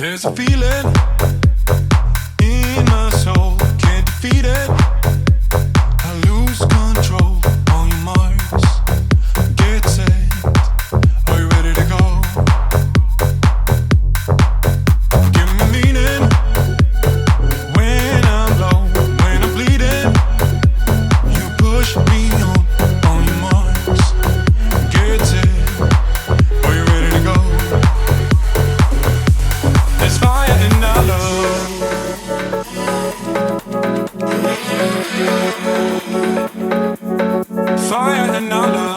There's a feeling in my soul, can't defeat it. I lose control on your marks. Get set, are you ready to go? Give me meaning when I'm low, when I'm bleeding. You push me on your marks. Get set, are you ready to go? There's fire in our love. Fire in our love.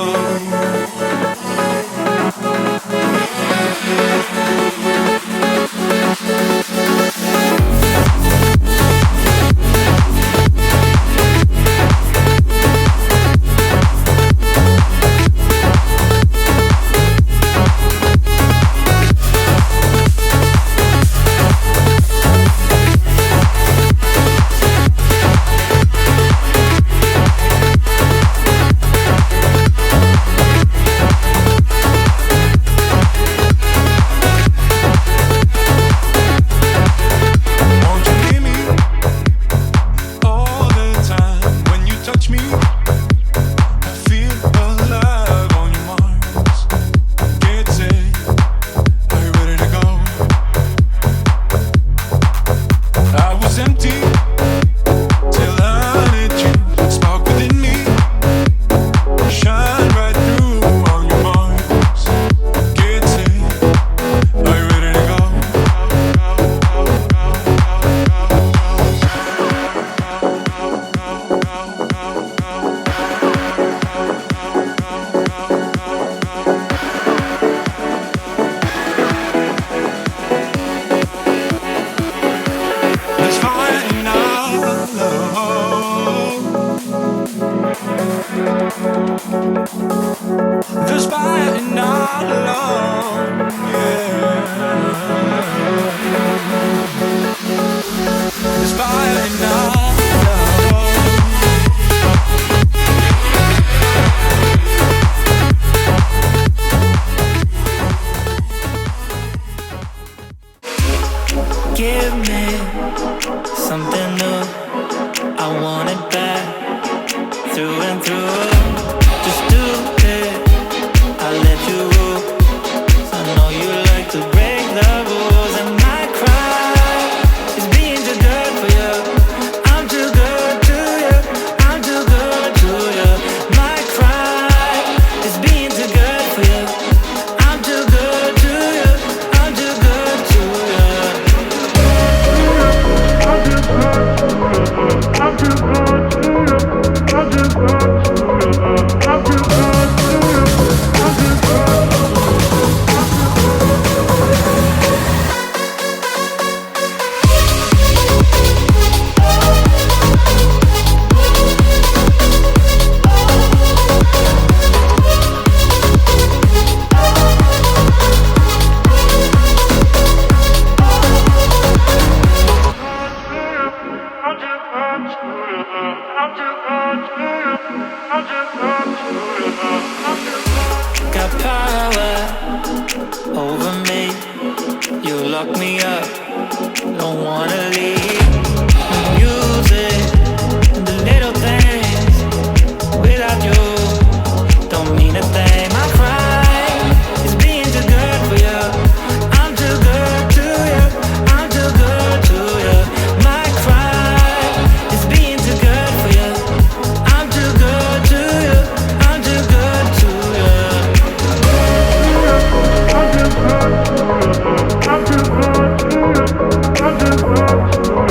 There's fire in our love, yeah. There's fire in our love. Give me something new. I want it back, through and through. Just do it, I'll let you rule. I know you like to break the rules. And my crime is being too good for you. I'm too good to you, I'm too good to you. My crime is being too good for you. I'm too good to you, I'm too good to you. I'm too good to you, I'm too good to you. Got power over me. You lock me up, don't wanna leave. The music and the little things without you don't mean a thing. My crime is being too good for you. I'm too good to you, I'm too good to you. My crime is being too good for you. I'm too good to you, I'm too good to you. I'm too good to you, I'm too good to you.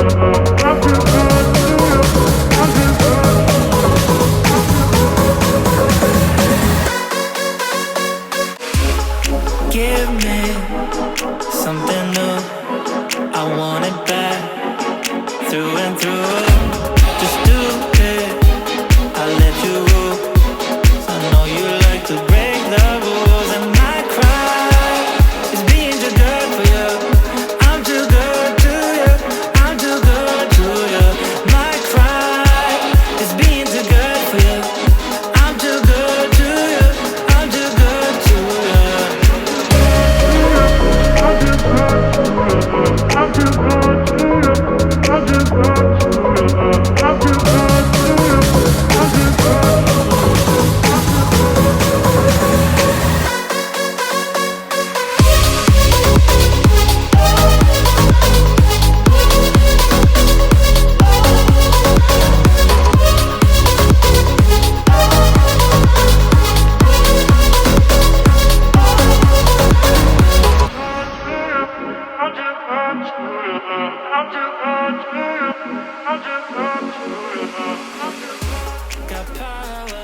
got power